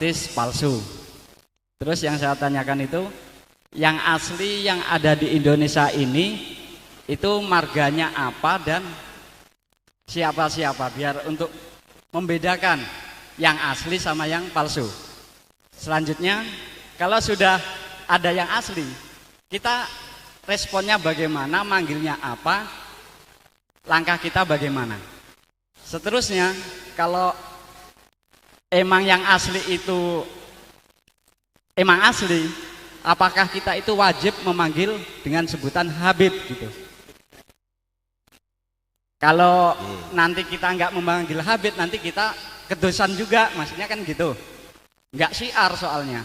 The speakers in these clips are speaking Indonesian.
otomatis palsu. Terus yang saya tanyakan itu, yang asli yang ada di Indonesia ini itu marganya apa dan siapa-siapa, biar untuk membedakan yang asli sama yang palsu. Selanjutnya, kalau sudah ada yang asli, kita responnya bagaimana, manggilnya apa, langkah kita bagaimana. Seterusnya, kalau emang yang asli itu emang asli, apakah kita itu wajib memanggil dengan sebutan Habib gitu? Kalau nanti kita nggak memanggil Habib, nanti kita kedosan juga, maksudnya kan gitu. Nggak syiar soalnya.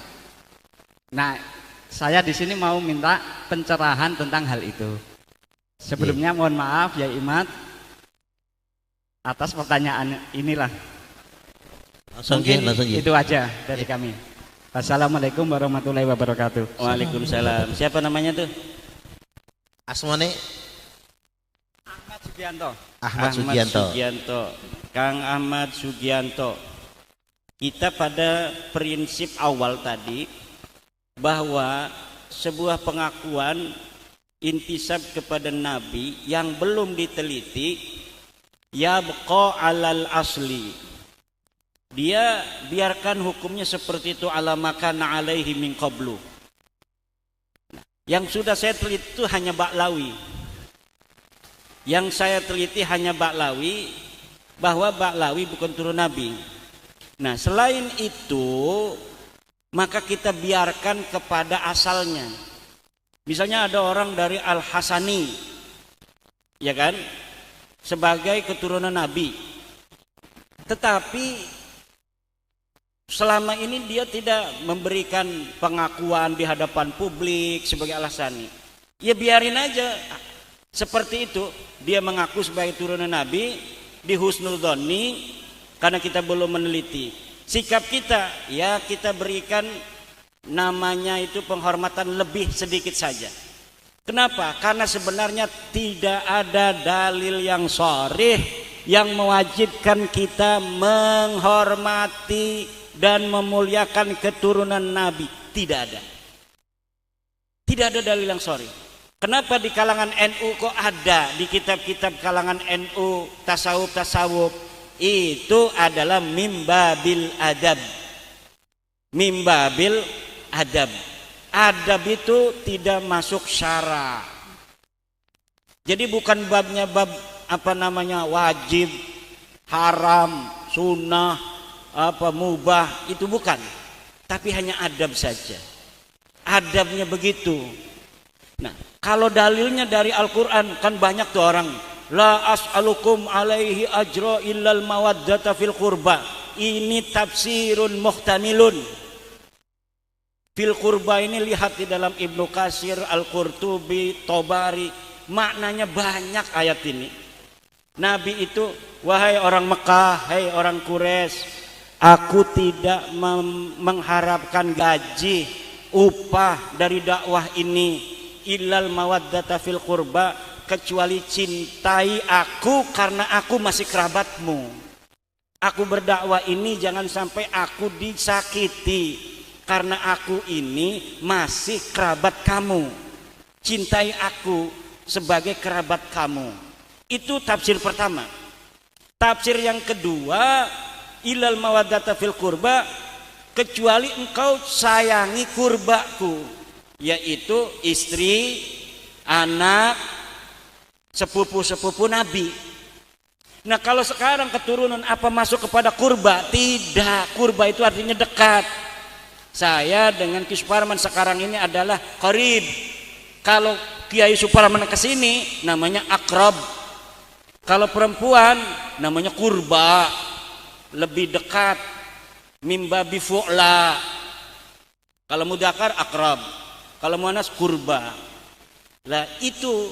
Nah, saya di sini mau minta pencerahan tentang hal itu. Sebelumnya mohon maaf ya Imat atas pertanyaan inilah. Mungkin itu aja dari kami. Assalamualaikum warahmatullahi wabarakatuh. Waalaikumsalam. Siapa namanya tuh? Asmane Ahmad Sugianto. Ahmad Sugianto. Kang Ahmad Sugianto. Kita pada prinsip awal tadi bahwa sebuah pengakuan intisab kepada Nabi yang belum diteliti yabqa alal asli, dia biarkan hukumnya seperti itu, ala makana alaihi min qablu. Yang sudah saya teliti itu hanya Ba'lawi. Yang saya teliti hanya Ba'lawi, bahwa Ba'lawi bukan turun Nabi. Nah, selain itu maka kita biarkan kepada asalnya. Misalnya ada orang dari Al-Hasani, ya kan, sebagai keturunan Nabi, tetapi selama ini dia tidak memberikan pengakuan di hadapan publik sebagai Al-Hasani. Ya biarin aja seperti itu, dia mengaku sebagai turunan Nabi di husnul dzanni karena kita belum meneliti. Sikap kita, ya kita berikan namanya itu penghormatan lebih sedikit saja. Kenapa? Karena sebenarnya tidak ada dalil yang sharih yang mewajibkan kita menghormati dan memuliakan keturunan Nabi. Tidak ada. Tidak ada dalil yang sharih. Kenapa di kalangan NU kok ada, di kitab-kitab kalangan NU tasawuf itu adalah mimbabil adab. Mimbabil adab. Adab itu tidak masuk syara. Jadi bukan babnya bab wajib, haram, sunnah, mubah, itu bukan. Tapi hanya adab saja. Adabnya begitu. Nah, kalau dalilnya dari Al-Quran kan banyak tuh orang, la as'alukum alaihi ajra illal mawaddata fil qurba. Ini tafsirun muhtamilun. Fil qurba ini lihat di dalam Ibnu Katsir, Al-Qurtubi, Tobari, maknanya banyak ayat ini. Nabi itu, wahai orang Mekah, hai orang Quraisy, aku tidak mengharapkan gaji, upah dari dakwah ini, illal mawaddata fil qurba, kecuali cintai aku karena aku masih kerabatmu. Aku berdakwah ini jangan sampai aku disakiti karena aku ini masih kerabat kamu. Cintai aku sebagai kerabat kamu. Itu tafsir pertama. Tafsir yang kedua, ilal mawaddata fil qurba, kecuali engkau sayangi kurbaku, yaitu istri, anak, sepupu-sepupu Nabi. Nah, kalau sekarang keturunan apa masuk kepada kurba? Tidak, kurba itu artinya dekat. Saya dengan Ki Suparman sekarang ini adalah qarib. Kalau Kiai Suparman ke sini namanya akrab. Kalau perempuan namanya kurba, lebih dekat. Mimbabi fu'la. Kalau mudzakkar akrab, kalau muannas kurba. Lah itu,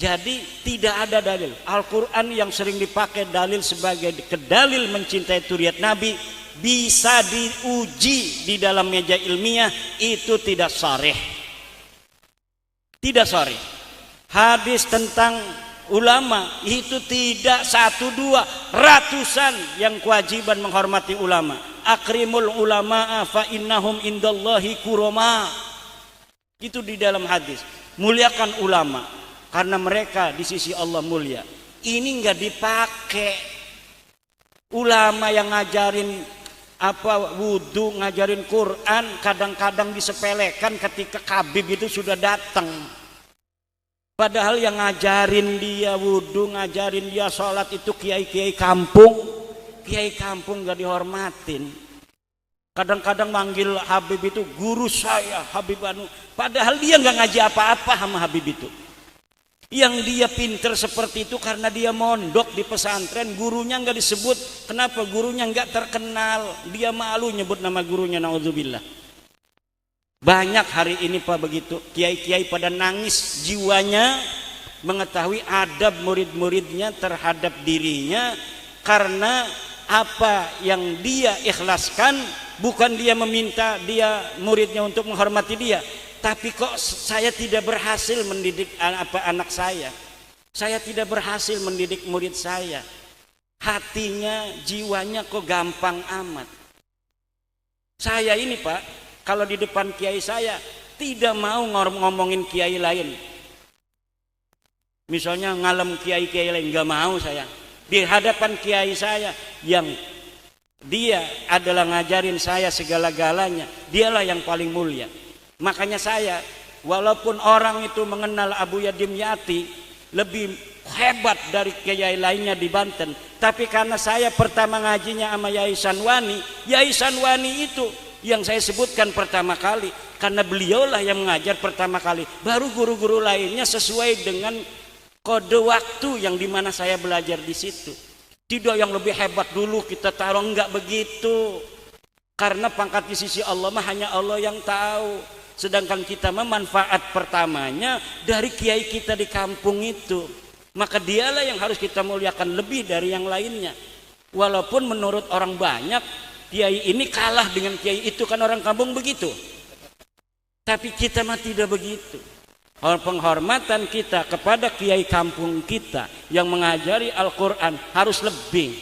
jadi tidak ada dalil. Al-Quran yang sering dipakai dalil sebagai kedalil mencintai zuriat Nabi, bisa diuji di dalam meja ilmiah, itu tidak sharih. Tidak sharih. Hadis tentang ulama itu tidak satu dua, ratusan yang kewajiban menghormati ulama. akrimul ulama'a fa innahum indallahi kurama. Itu di dalam hadis. Muliakan ulama karena mereka di sisi Allah mulia. Ini enggak dipakai. Ulama yang ngajarin wudu, ngajarin Quran, kadang-kadang disepelekan ketika Habib itu sudah datang. Padahal yang ngajarin dia wudu, ngajarin dia sholat itu kiai-kiai kampung. Kiai kampung gak dihormatin. Kadang-kadang manggil Habib itu guru saya, Habib Anu. Padahal dia gak ngaji apa-apa sama Habib itu. Yang dia pinter seperti itu karena dia mondok di pesantren, gurunya gak disebut. Kenapa? Gurunya gak terkenal. Dia malu nyebut nama gurunya, naudzubillah. Banyak hari ini Pak begitu. Kiai-kiai pada nangis jiwanya mengetahui adab murid-muridnya terhadap dirinya. Karena apa yang dia ikhlaskan, bukan dia meminta dia muridnya untuk menghormati dia, tapi kok saya tidak berhasil mendidik anak saya tidak berhasil mendidik murid saya, hatinya jiwanya kok gampang amat. Saya ini Pak, kalau di depan kiai saya tidak mau ngomongin kiai lain, misalnya ngalem kiai lain, nggak mau saya. Di hadapan kiai saya yang dia adalah ngajarin saya segala-galanya, dialah yang paling mulia. Makanya saya, walaupun orang itu mengenal Abu Yadim Yati lebih hebat dari kiai lainnya di Banten, tapi karena saya pertama ngajinya sama Yai Sanwani itu yang saya sebutkan pertama kali, karena beliaulah yang mengajar pertama kali, baru guru-guru lainnya sesuai dengan kode waktu yang dimana saya belajar di situ. Tidak yang lebih hebat dulu kita taruh, enggak begitu. Karena pangkat di sisi Allah mah hanya Allah yang tahu. Sedangkan kita manfaat pertamanya dari kiai kita di kampung itu. Maka dialah yang harus kita muliakan lebih dari yang lainnya. Walaupun menurut orang banyak kiai ini kalah dengan kiai itu, kan orang kampung begitu. Tapi kita mah tidak begitu. Penghormatan kita kepada kiai kampung kita yang mengajari Al-Quran harus lebih.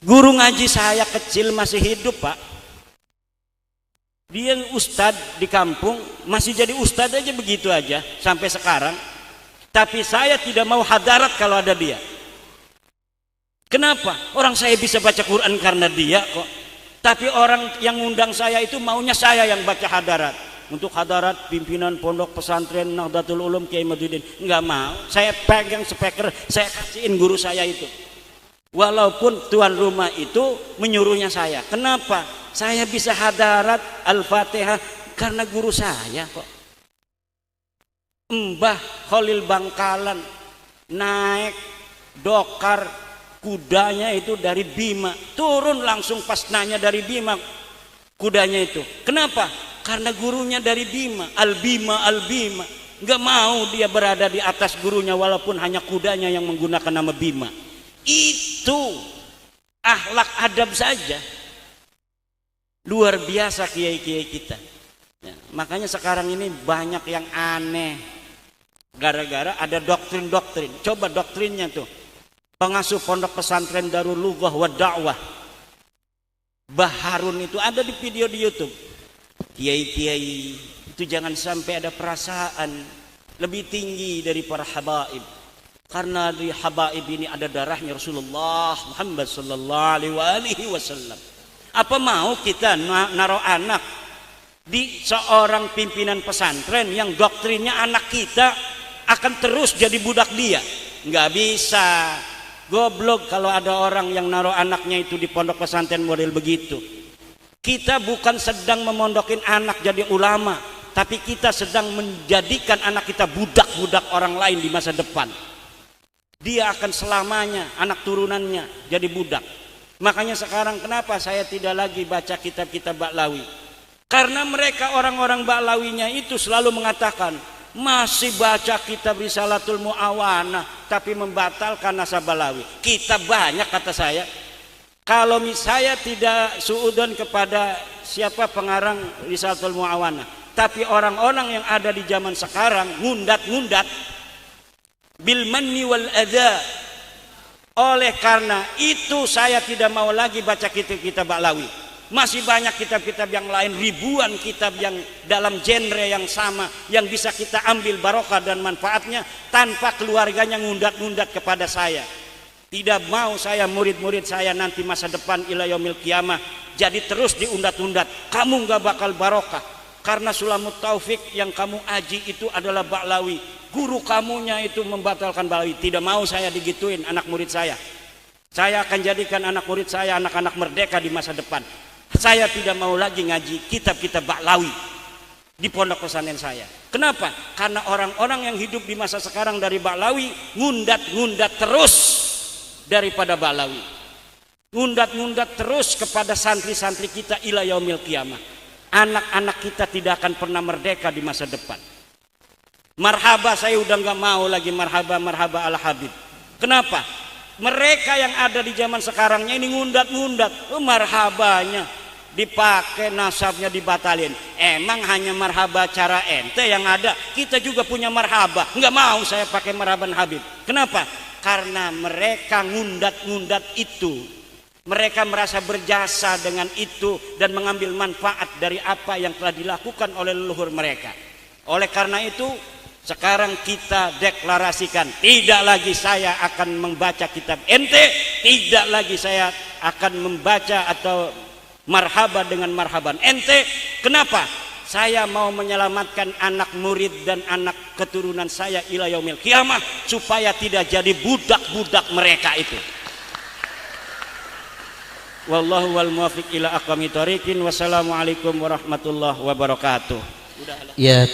Guru ngaji saya kecil masih hidup Pak, dia ustadz di kampung, masih jadi ustadz aja begitu aja sampai sekarang. Tapi saya tidak mau hadarat kalau ada dia. Kenapa? Orang saya bisa baca Quran karena dia kok. Tapi orang yang ngundang saya itu maunya saya yang baca hadarat. Untuk hadarat pimpinan pondok pesantren Nahdlatul Ulum Kiai Maduddin, enggak mau. Saya pegang speaker, saya kasihin guru saya itu. Walaupun tuan rumah itu menyuruhnya saya. Kenapa? Saya bisa hadarat Al-Fatihah karena guru saya kok. Mbah Khalil Bangkalan naik dokar kudanya itu dari Bima, turun langsung pas nanya dari Bima kudanya itu. Kenapa? Karena gurunya dari Bima, Al-Bima. Nggak mau dia berada di atas gurunya walaupun hanya kudanya yang menggunakan nama Bima. Itu akhlak adab saja. Luar biasa kiai-kiai kita. Ya, makanya sekarang ini banyak yang aneh. Gara-gara ada doktrin-doktrin. Coba doktrinnya tuh. Pengasuh pondok pesantren Darul Lughah wa Da'wah, Mbah Harun itu ada di video di YouTube. Kiai-kiai itu jangan sampai ada perasaan lebih tinggi dari para habaib, karena di habaib ini ada darahnya Rasulullah Muhammad sallallahu alaihi wasallam. Apa mau kita naruh anak di seorang pimpinan pesantren yang doktrinnya anak kita akan terus jadi budak dia? Nggak bisa. Goblok kalau ada orang yang naruh anaknya itu di pondok pesantren model begitu. Kita bukan sedang memondokin anak jadi ulama, tapi kita sedang menjadikan anak kita budak-budak orang lain di masa depan. Dia akan selamanya anak turunannya jadi budak. Makanya sekarang kenapa saya tidak lagi baca kitab-kitab Ba'lawi? Karena mereka orang-orang Ba'lawinya itu selalu mengatakan masih baca kitab Risalatul Mu'awanah tapi membatalkan nasab Ba'lawi. Kitab banyak kata saya. Kalau saya tidak suudon kepada siapa pengarang Risalatul Mu'awanah, tapi orang-orang yang ada di zaman sekarang ngundat-ngundat bil manni wal adza. Oleh karena itu saya tidak mau lagi baca kitab-kitab Ba'lawi. Masih banyak kitab-kitab yang lain, ribuan kitab yang dalam genre yang sama, yang bisa kita ambil barokah dan manfaatnya tanpa keluarganya ngundat-ngundat kepada saya. Tidak mau saya murid-murid saya nanti masa depan ila yaumil qiyamah jadi terus diundat-undat. Kamu nggak bakal barokah karena Sulamut Taufik yang kamu aji itu adalah Ba'lawi. Guru kamunya itu membatalkan Ba'lawi. Tidak mau saya digituin anak murid saya. Saya akan jadikan anak murid saya anak-anak merdeka di masa depan. Saya tidak mau lagi ngaji kitab-kitab Ba'lawi di pondok pesantren saya. Kenapa? Karena orang-orang yang hidup di masa sekarang dari Ba'lawi ngundat-ngundat terus daripada Ba'lawi. Ngundat-ngundat terus kepada santri-santri kita ila yaumil qiyamah. Anak-anak kita tidak akan pernah merdeka di masa depan. Marhaba saya udah nggak mau lagi marhaba ala Habib. Kenapa? Mereka yang ada di zaman sekarangnya ini ngundat-ngundat. Marhabanya dipakai, nasabnya dibatalin. Emang hanya marhaba cara ente yang ada? Kita juga punya marhaba. Nggak mau saya pakai marhaban Habib. Kenapa? Karena mereka ngundat-ngundat itu. Mereka merasa berjasa dengan itu dan mengambil manfaat dari apa yang telah dilakukan oleh leluhur mereka. Oleh karena itu sekarang kita deklarasikan, tidak lagi saya akan membaca kitab ente, tidak lagi saya akan membaca atau marhaba dengan marhaban ente. Kenapa? Saya mau menyelamatkan anak murid dan anak keturunan saya ila yaumil qiyamah supaya tidak jadi budak-budak mereka itu. Wallahu wal muwaffiq ila aqwamit thoriqin. Wassalamualaikum warahmatullahi wabarakatuh. Ya.